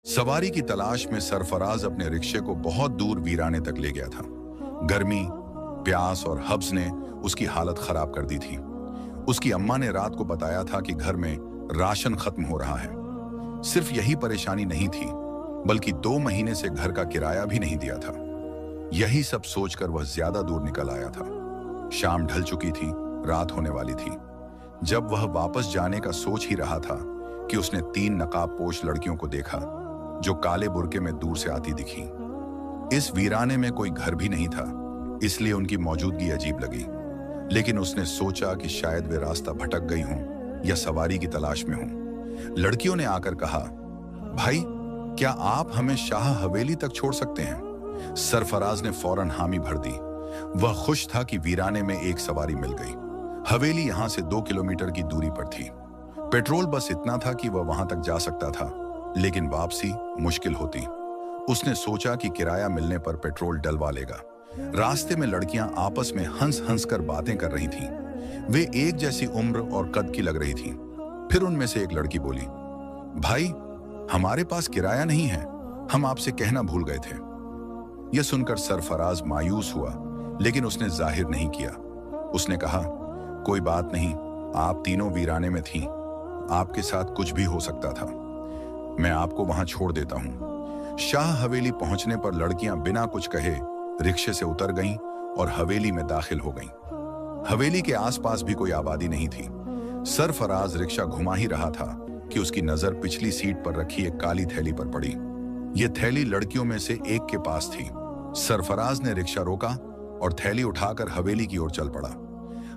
सवारी की तलाश में सरफराज अपने रिक्शे को बहुत दूर वीराने तक ले गया था। गर्मी, प्यास और हब्स ने उसकी हालत खराब कर दी थी। उसकी अम्मा ने रात को बताया था कि घर में राशन खत्म हो रहा है। सिर्फ यही परेशानी नहीं थी, बल्कि 2 महीने से घर का किराया भी नहीं दिया था। यही सब सोचकर वह ज्यादा दूर निकल आया था। शाम ढल चुकी थी, रात होने वाली थी। जब वह वापस जाने का सोच ही रहा था कि उसने 3 नकाबपोश लड़कियों को देखा जो काले बुर्के में दूर से आती दिखी। इस वीराने में कोई घर भी नहीं था, इसलिए उनकी मौजूदगी अजीब लगी। लेकिन उसने सोचा कि शायद वे रास्ता भटक गई हों या सवारी की तलाश में हों। लड़कियों ने आकर कहा, भाई, क्या आप हमें शाह हवेली तक छोड़ सकते हैं? सरफराज ने फौरन हामी भर दी। वह खुश था कि वीराने में एक सवारी मिल गई। हवेली यहां से 2 किलोमीटर की दूरी पर थी। पेट्रोल बस इतना था कि वह वहां तक जा सकता था, लेकिन वापसी मुश्किल होती। उसने सोचा कि किराया मिलने पर पेट्रोल डलवा लेगा। रास्ते में लड़कियां आपस में हंस हंस कर बातें कर रही थीं। वे एक जैसी उम्र और कद की लग रही थीं। फिर उनमें से एक लड़की बोली, भाई, हमारे पास किराया नहीं है, हम आपसे कहना भूल गए थे। यह सुनकर सरफराज मायूस हुआ, लेकिन उसने जाहिर नहीं किया। उसने कहा, कोई बात नहीं, आप तीनों वीराने में थीं, आपके साथ कुछ भी हो सकता था। मैं आपको वहां छोड़ देता हूं। शाह हवेली पहुंचने पर लड़कियां बिना कुछ कहे रिक्शे से उतर गईं और हवेली में दाखिल हो गईं। हवेली के आसपास भी कोई आबादी नहीं थी। सरफराज रिक्शा घुमा ही रहा था कि उसकी नजर पिछली सीट पर रखी एक काली थैली पर पड़ी। यह थैली लड़कियों में से एक के पास थी। सरफराज ने रिक्शा रोका और थैली उठाकर हवेली की ओर चल पड़ा।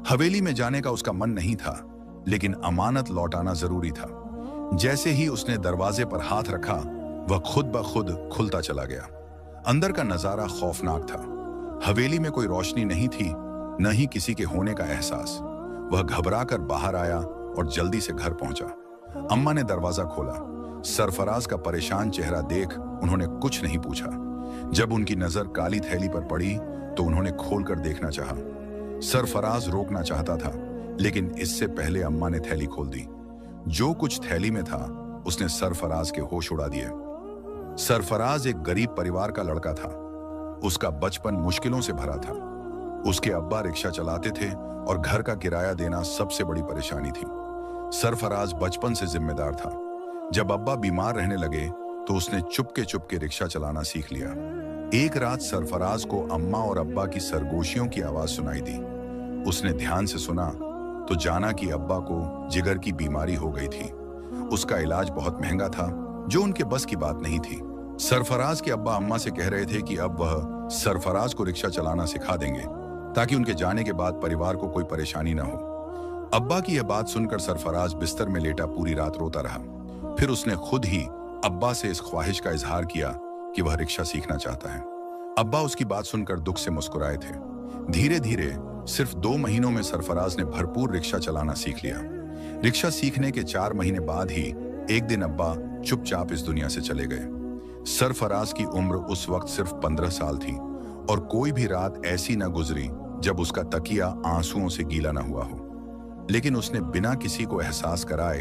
हवेली में जाने का उसका मन नहीं था, लेकिन अमानत लौटाना जरूरी था। जैसे ही उसने दरवाजे पर हाथ रखा, वह खुद ब खुद खुलता चला गया। अंदर का नजारा खौफनाक था। हवेली में कोई रोशनी नहीं थी, न ही किसी के होने का एहसास। वह घबराकर बाहर आया और जल्दी से घर पहुंचा। अम्मा ने दरवाजा खोला। सरफराज का परेशान चेहरा देख उन्होंने कुछ नहीं पूछा। जब उनकी नजर काली थैली पर पड़ी तो उन्होंने खोलकर देखना चाहा। सरफराज रोकना चाहता था, लेकिन इससे पहले अम्मा ने थैली खोल दी। जो कुछ थैली में था उसने सरफराज के होश उड़ा दिए। सरफराज एक गरीब परिवार का लड़का था। उसका बचपन मुश्किलों से भरा था। उसके अब्बा रिक्शा चलाते थे और घर का किराया देना सबसे बड़ी परेशानी थी। सरफराज बचपन से जिम्मेदार था। जब अब्बा बीमार रहने लगे तो उसने चुपके चुपके रिक्शा चलाना सीख लिया। एक रात सरफराज को अम्मा और अब्बा की सरगोशियों की आवाज सुनाई दी। उसने ध्यान से सुना तो जाना कि अब्बा को जिगर की बीमारी हो गई थी। उसका इलाज बहुत महंगा था, जो उनके बस की बात नहीं थी। सरफराज के अब्बा अम्मा से कह रहे थे कि अब वह सरफराज को रिक्शा चलाना सिखा देंगे, ताकि उनके जाने के बाद परिवार को कोई परेशानी ना हो। अब्बा की यह बात सुनकर सरफराज बिस्तर में लेटा पूरी रात रोता रहा। फिर उसने खुद ही अब्बा से इस ख्वाहिश का इजहार किया कि वह रिक्शा सीखना चाहता है। अब्बा उसकी बात सुनकर दुख से मुस्कुराए थे। धीरे धीरे सिर्फ 2 महीनों में सरफराज ने भरपूर रिक्शा चलाना सीख लिया। रिक्शा सीखने के 4 महीने बाद ही एक दिन अब्बा चुपचाप इस दुनिया से चले गए। सरफराज की उम्र उस वक्त सिर्फ 15 साल थी और कोई भी रात ऐसी न गुजरी जब उसका तकिया आंसुओं से गीला न हुआ हो। लेकिन उसने बिना किसी को एहसास कराए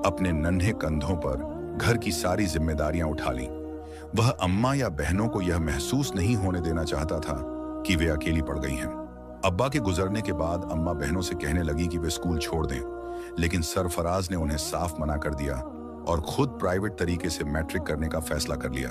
अपने नन्हे कंधों पर घर की सारी जिम्मेदारियां उठा लीं। वह अम्मा या बहनों को यह महसूस नहीं होने देना चाहता था कि वे अकेली पड़ गई हैं। अब्बा के गुजरने के बाद अम्मा बहनों से कहने लगी कि वे स्कूल छोड़ दें, लेकिन सरफराज ने उन्हें साफ मना कर दिया और खुद प्राइवेट तरीके से मैट्रिक करने का फैसला कर लिया।